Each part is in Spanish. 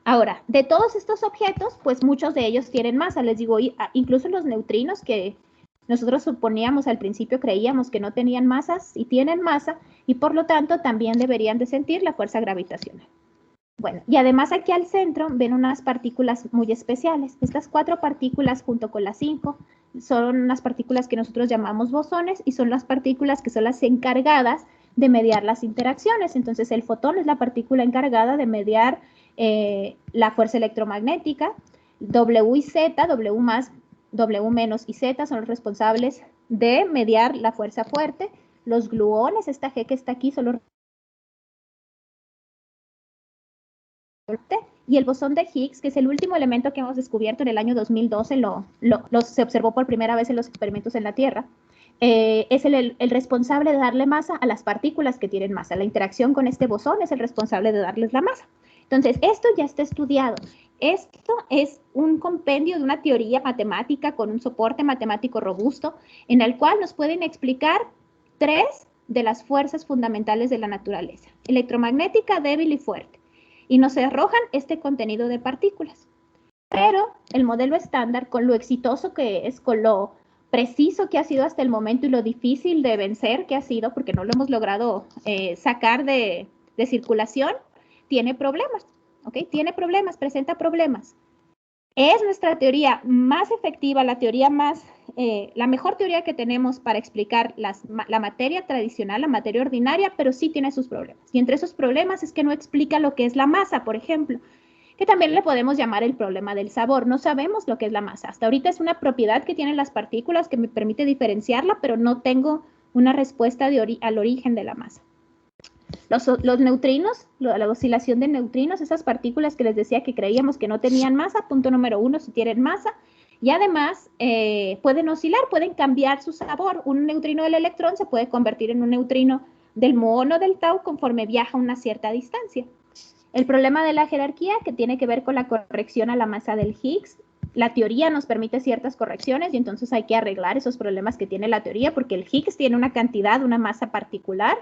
Ahora, de todos estos objetos, pues muchos de ellos tienen masa. Les digo, incluso los neutrinos que nosotros suponíamos al principio, creíamos que no tenían masas y tienen masa, y por lo tanto también deberían de sentir la fuerza gravitacional. Bueno, y además aquí al centro ven unas partículas muy especiales. Estas 4 partículas junto con las 5 son unas partículas que nosotros llamamos bosones y son las partículas que son las encargadas de mediar las interacciones. Entonces el fotón es la partícula encargada de mediar la fuerza electromagnética. W y Z, W más, W menos y Z son los responsables de mediar la fuerza fuerte. Los gluones, esta G que está aquí, son los y el bosón de Higgs, que es el último elemento que hemos descubierto en el año 2012, se observó por primera vez en los experimentos en la Tierra, es el responsable de darle masa a las partículas que tienen masa. La interacción con este bosón es el responsable de darles la masa. Entonces, esto ya está estudiado. Esto es un compendio de una teoría matemática con un soporte matemático robusto, en el cual nos pueden explicar 3 de las fuerzas fundamentales de la naturaleza: electromagnética, débil y fuerte. Y nos arrojan este contenido de partículas. Pero el modelo estándar, con lo exitoso que es, con lo preciso que ha sido hasta el momento y lo difícil de vencer que ha sido, porque no lo hemos logrado sacar de circulación, tiene problemas, ¿ok? Tiene problemas, presenta problemas. Es nuestra teoría más efectiva, la teoría más, la mejor teoría que tenemos para explicar la materia tradicional, la materia ordinaria, pero sí tiene sus problemas. Y entre esos problemas es que no explica lo que es la masa, por ejemplo, que también le podemos llamar el problema del sabor. No sabemos lo que es la masa. Hasta ahorita es una propiedad que tienen las partículas que me permite diferenciarla, pero no tengo una respuesta al origen de la masa. Los neutrinos, la oscilación de neutrinos, esas partículas que les decía que creíamos que no tenían masa, punto número 1, si tienen masa, y además pueden oscilar, pueden cambiar su sabor. Un neutrino del electrón se puede convertir en un neutrino del muón o del tau conforme viaja a una cierta distancia. El problema de la jerarquía, que tiene que ver con la corrección a la masa del Higgs. La teoría nos permite ciertas correcciones y entonces hay que arreglar esos problemas que tiene la teoría, porque el Higgs tiene una cantidad, una masa particular,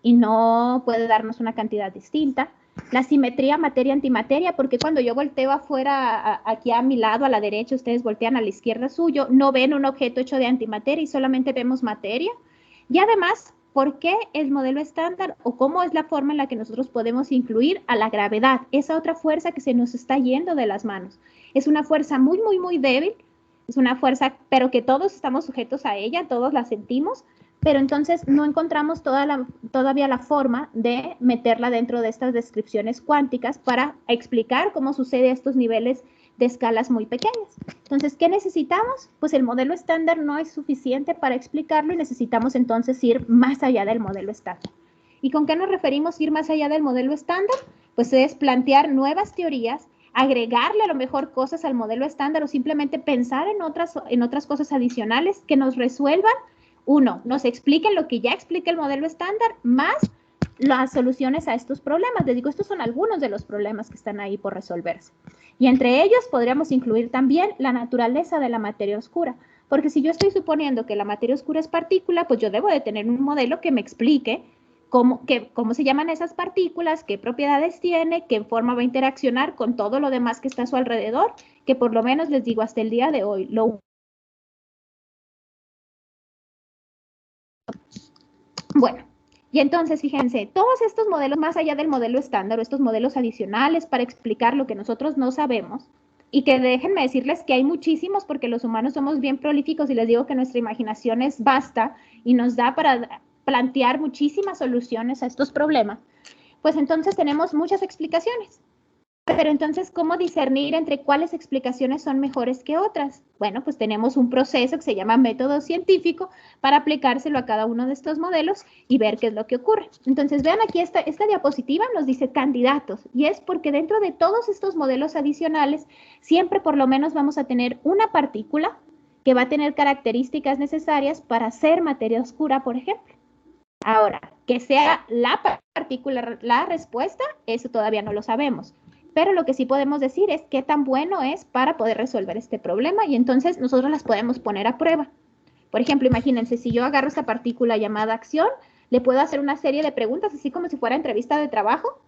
y no puede darnos una cantidad distinta. La simetría materia-antimateria, porque cuando yo volteo afuera, aquí a mi lado, a la derecha, ustedes voltean a la izquierda suyo, no ven un objeto hecho de antimateria y solamente vemos materia. Y además, ¿por qué el modelo estándar o cómo es la forma en la que nosotros podemos incluir a la gravedad, esa otra fuerza que se nos está yendo de las manos? Es una fuerza muy, muy, muy débil, es una fuerza, pero que todos estamos sujetos a ella, todos la sentimos, pero entonces no encontramos todavía la forma de meterla dentro de estas descripciones cuánticas para explicar cómo sucede a estos niveles de escalas muy pequeñas. Entonces, ¿qué necesitamos? Pues el modelo estándar no es suficiente para explicarlo y necesitamos entonces ir más allá del modelo estándar. ¿Y con qué nos referimos ir más allá del modelo estándar? Pues es plantear nuevas teorías, agregarle a lo mejor cosas al modelo estándar o simplemente pensar en otras cosas adicionales que nos resuelvan. Uno, nos expliquen lo que ya explica el modelo estándar, más las soluciones a estos problemas. Les digo, estos son algunos de los problemas que están ahí por resolverse. Y entre ellos podríamos incluir también la naturaleza de la materia oscura. Porque si yo estoy suponiendo que la materia oscura es partícula, pues yo debo de tener un modelo que me explique cómo se llaman esas partículas, qué propiedades tiene, qué forma va a interaccionar con todo lo demás que está a su alrededor, que por lo menos les digo hasta el día de hoy, Bueno, y entonces fíjense, todos estos modelos, más allá del modelo estándar o estos modelos adicionales para explicar lo que nosotros no sabemos, y que déjenme decirles que hay muchísimos porque los humanos somos bien prolíficos y les digo que nuestra imaginación es vasta y nos da para plantear muchísimas soluciones a estos problemas, pues entonces tenemos muchas explicaciones. Pero entonces, ¿cómo discernir entre cuáles explicaciones son mejores que otras? Bueno, pues tenemos un proceso que se llama método científico para aplicárselo a cada uno de estos modelos y ver qué es lo que ocurre. Entonces, vean aquí esta diapositiva nos dice candidatos y es porque dentro de todos estos modelos adicionales siempre por lo menos vamos a tener una partícula que va a tener características necesarias para ser materia oscura, por ejemplo. Ahora, que sea la partícula la respuesta, eso todavía no lo sabemos. Pero lo que sí podemos decir es qué tan bueno es para poder resolver este problema y entonces nosotros las podemos poner a prueba. Por ejemplo, imagínense, si yo agarro esta partícula llamada acción, le puedo hacer una serie de preguntas, así como si fuera entrevista de trabajo,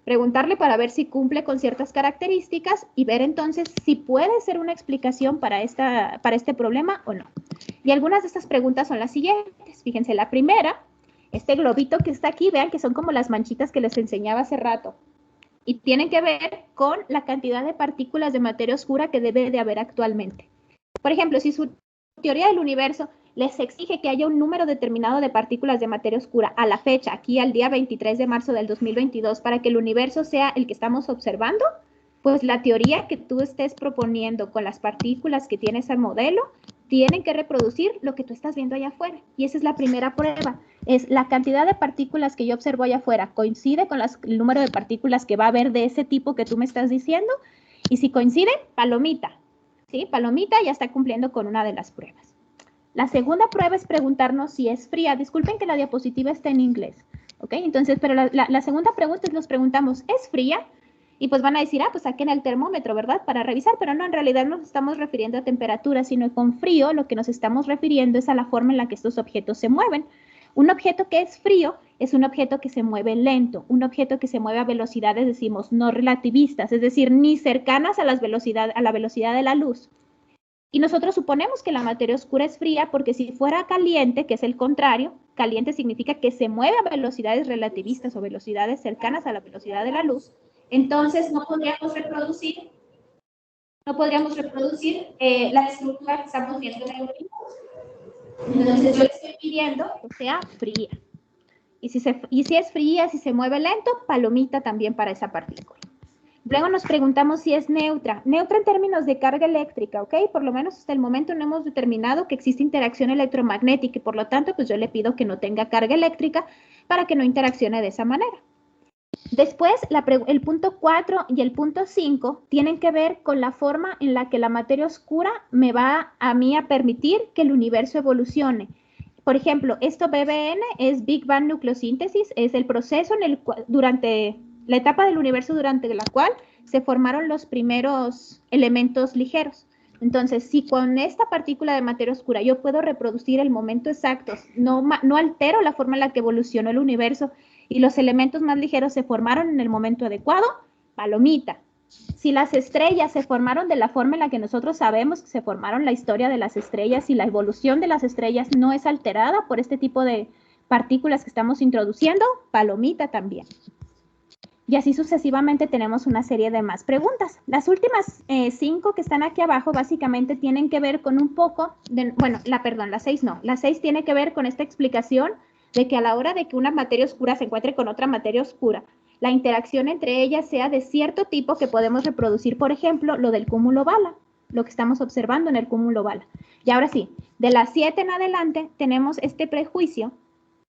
Preguntarle para ver si cumple con ciertas características y ver entonces si puede ser una explicación para este problema o no. Y algunas de estas preguntas son las siguientes. Fíjense, la primera, este globito que está aquí, vean que son como las manchitas que les enseñaba hace rato. Y tienen que ver con la cantidad de partículas de materia oscura que debe de haber actualmente. Por ejemplo, si su teoría del universo les exige que haya un número determinado de partículas de materia oscura a la fecha, aquí al día 23 de marzo del 2022, para que el universo sea el que estamos observando, pues la teoría que tú estés proponiendo con las partículas que tiene ese modelo tienen que reproducir lo que tú estás viendo allá afuera. Y esa es la primera prueba. Es la cantidad de partículas que yo observo allá afuera, ¿coincide con el número de partículas que va a haber de ese tipo que tú me estás diciendo? Y si coincide, palomita. ¿Sí? Palomita ya está cumpliendo con una de las pruebas. La segunda prueba es preguntarnos si es fría. Disculpen que la diapositiva está en inglés, ¿ok? Entonces, pero la segunda pregunta es, nos preguntamos, ¿es fría? Y pues van a decir, pues saquen el termómetro, ¿verdad? Para revisar, pero no, en realidad no nos estamos refiriendo a temperatura, sino con frío lo que nos estamos refiriendo es a la forma en la que estos objetos se mueven. Un objeto que es frío es un objeto que se mueve lento, un objeto que se mueve a velocidades, decimos, no relativistas, es decir, ni cercanas a la velocidad de la luz. Y nosotros suponemos que la materia oscura es fría porque si fuera caliente, que es el contrario, caliente significa que se mueve a velocidades relativistas o velocidades cercanas a la velocidad de la luz, entonces no podríamos reproducir la estructura que estamos viendo en el universo. Entonces yo le estoy pidiendo que sea fría. Y si es fría, si se mueve lento, palomita también para esa partícula. Luego nos preguntamos si es neutra. Neutra en términos de carga eléctrica, ¿ok? Por lo menos hasta el momento no hemos determinado que existe interacción electromagnética y por lo tanto, pues yo le pido que no tenga carga eléctrica para que no interaccione de esa manera. Después, el punto 4 y el punto 5 tienen que ver con la forma en la que la materia oscura me va a mí a permitir que el universo evolucione. Por ejemplo, esto BBN es Big Bang nucleosíntesis, es el proceso durante la etapa del universo durante la cual se formaron los primeros elementos ligeros. Entonces, si con esta partícula de materia oscura yo puedo reproducir el momento exacto, no altero la forma en la que evolucionó el universo y los elementos más ligeros se formaron en el momento adecuado, palomita. Si las estrellas se formaron de la forma en la que nosotros sabemos que se formaron, la historia de las estrellas y la evolución de las estrellas no es alterada por este tipo de partículas que estamos introduciendo, palomita también. Y así sucesivamente tenemos una serie de más preguntas. Las últimas 5 que están aquí abajo básicamente tienen que ver con un poco, las 6 no. Las 6 tiene que ver con esta explicación de que a la hora de que una materia oscura se encuentre con otra materia oscura, la interacción entre ellas sea de cierto tipo que podemos reproducir, por ejemplo, lo del cúmulo Bala, lo que estamos observando en el cúmulo Bala. Y ahora sí, de las 7 en adelante tenemos este prejuicio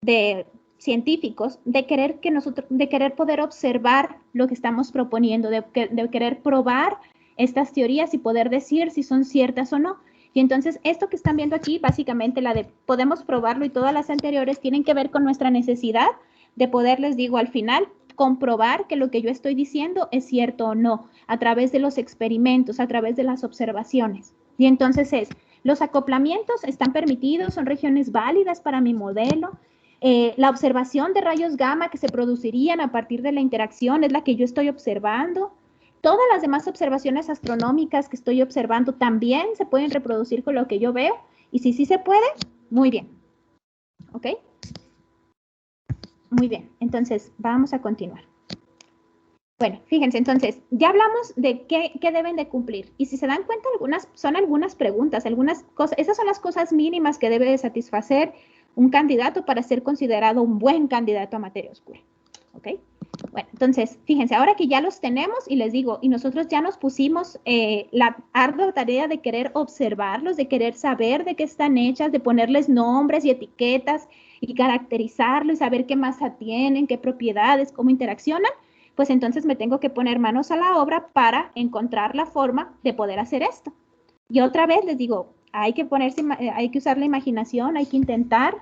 de científicos de querer poder observar lo que estamos proponiendo, de querer probar estas teorías y poder decir si son ciertas o no. Y entonces esto que están viendo aquí, básicamente la de podemos probarlo y todas las anteriores tienen que ver con nuestra necesidad de poder, les digo, al final comprobar que lo que yo estoy diciendo es cierto o no, a través de los experimentos, a través de las observaciones. Y entonces los acoplamientos están permitidos, son regiones válidas para mi modelo. La observación de rayos gamma que se producirían a partir de la interacción es la que yo estoy observando. Todas las demás observaciones astronómicas que estoy observando también se pueden reproducir con lo que yo veo. Y si sí se puede, muy bien. ¿Ok? Muy bien. Entonces, vamos a continuar. Bueno, fíjense, entonces, ya hablamos de qué deben de cumplir. Y si se dan cuenta, son algunas preguntas, algunas cosas. Esas son las cosas mínimas que debe de satisfacer un candidato para ser considerado un buen candidato a materia oscura. ¿Ok? Bueno, entonces, fíjense, ahora que ya los tenemos y les digo, y nosotros ya nos pusimos la ardua tarea de querer observarlos, de querer saber de qué están hechas, de ponerles nombres y etiquetas y caracterizarlos y saber qué masa tienen, qué propiedades, cómo interaccionan, pues entonces me tengo que poner manos a la obra para encontrar la forma de poder hacer esto. Y otra vez les digo, hay que usar la imaginación, hay que intentar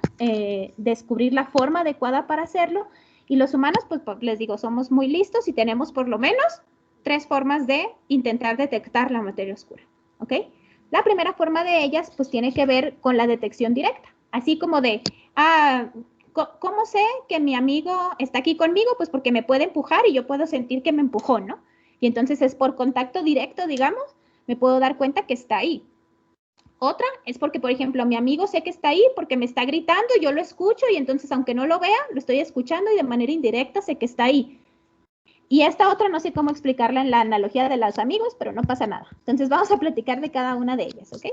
descubrir la forma adecuada para hacerlo. Y los humanos, pues les digo, somos muy listos y tenemos por lo menos 3 formas de intentar detectar la materia oscura, ¿ok? La primera forma de ellas, pues tiene que ver con la detección directa. Así como de, ¿Cómo sé que mi amigo está aquí conmigo? Pues porque me puede empujar y yo puedo sentir que me empujó, ¿no? Y entonces es por contacto directo, digamos, me puedo dar cuenta que está ahí. Otra es porque, por ejemplo, mi amigo sé que está ahí porque me está gritando, yo lo escucho y entonces aunque no lo vea, lo estoy escuchando y de manera indirecta sé que está ahí. Y esta otra no sé cómo explicarla en la analogía de los amigos, pero no pasa nada. Entonces vamos a platicar de cada una de ellas, ¿ok?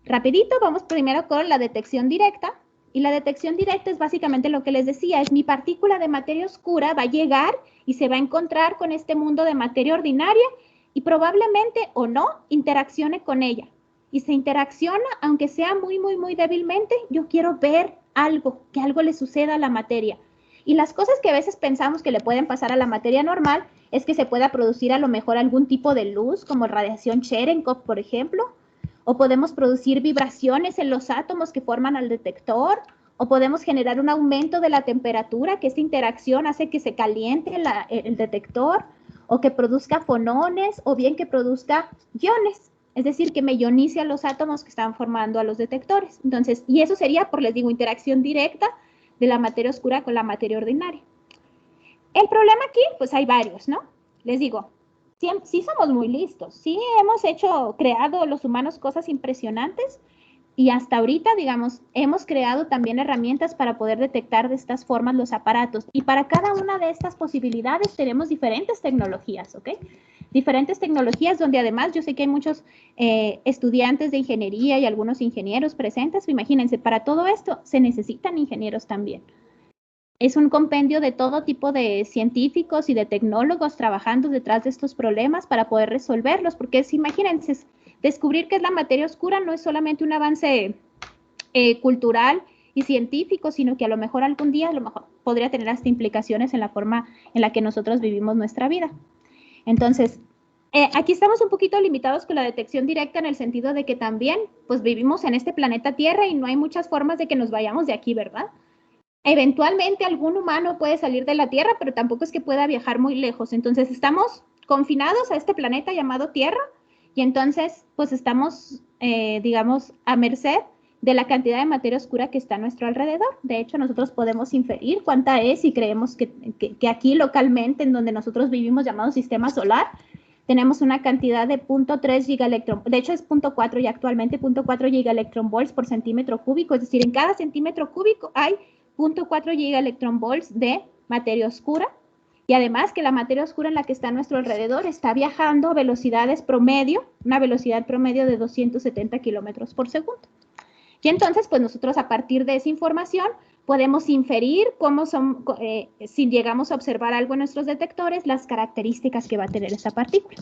Rapidito, vamos primero con la detección directa. Y la detección directa es básicamente lo que les decía, es mi partícula de materia oscura va a llegar y se va a encontrar con este mundo de materia ordinaria y probablemente o no interaccione con ella. Y se interacciona, aunque sea muy débilmente, yo quiero ver algo, que algo le suceda a la materia. Y las cosas que a veces pensamos que le pueden pasar a la materia normal es que se pueda producir a lo mejor algún tipo de luz, como radiación Cherenkov, por ejemplo, o podemos producir vibraciones en los átomos que forman al detector, o podemos generar un aumento de la temperatura, que esta interacción hace que se caliente el detector, o que produzca fonones, o bien que produzca iones, es decir, que me ionice a los átomos que están formando a los detectores. Entonces, y eso sería, por les digo, interacción directa de la materia oscura con la materia ordinaria. El problema aquí, pues hay varios, ¿no? Les digo, sí somos muy listos, sí hemos creado los humanos cosas impresionantes y hasta ahorita, digamos, hemos creado también herramientas para poder detectar de estas formas los aparatos. Y para cada una de estas posibilidades tenemos diferentes tecnologías, ¿ok? Diferentes tecnologías donde además yo sé que hay muchos estudiantes de ingeniería y algunos ingenieros presentes. Imagínense, para todo esto se necesitan ingenieros también. Es un compendio de todo tipo de científicos y de tecnólogos trabajando detrás de estos problemas para poder resolverlos, porque imagínense, descubrir qué es la materia oscura no es solamente un avance cultural y científico, sino que a lo mejor algún día, a lo mejor podría tener hasta implicaciones en la forma en la que nosotros vivimos nuestra vida. Entonces, aquí estamos un poquito limitados con la detección directa en el sentido de que también, pues vivimos en este planeta Tierra y no hay muchas formas de que nos vayamos de aquí, ¿verdad? Eventualmente algún humano puede salir de la Tierra, pero tampoco es que pueda viajar muy lejos. Entonces estamos confinados a este planeta llamado Tierra y entonces pues estamos, digamos, a merced de la cantidad de materia oscura que está a nuestro alrededor. De hecho, nosotros podemos inferir cuánta es y creemos que aquí localmente, en donde nosotros vivimos, llamado sistema solar, tenemos una cantidad de 0.3 gigaelectron, de hecho es 0.4 y actualmente 0.4 gigaelectronvolts por centímetro cúbico, es decir, en cada centímetro cúbico hay 0.4 gigaelectronvolts de materia oscura y además que la materia oscura en la que está a nuestro alrededor está viajando a velocidades promedio, una velocidad promedio de 270 kilómetros por segundo. Y entonces, pues nosotros a partir de esa información podemos inferir cómo son, si llegamos a observar algo en nuestros detectores, las características que va a tener esa partícula.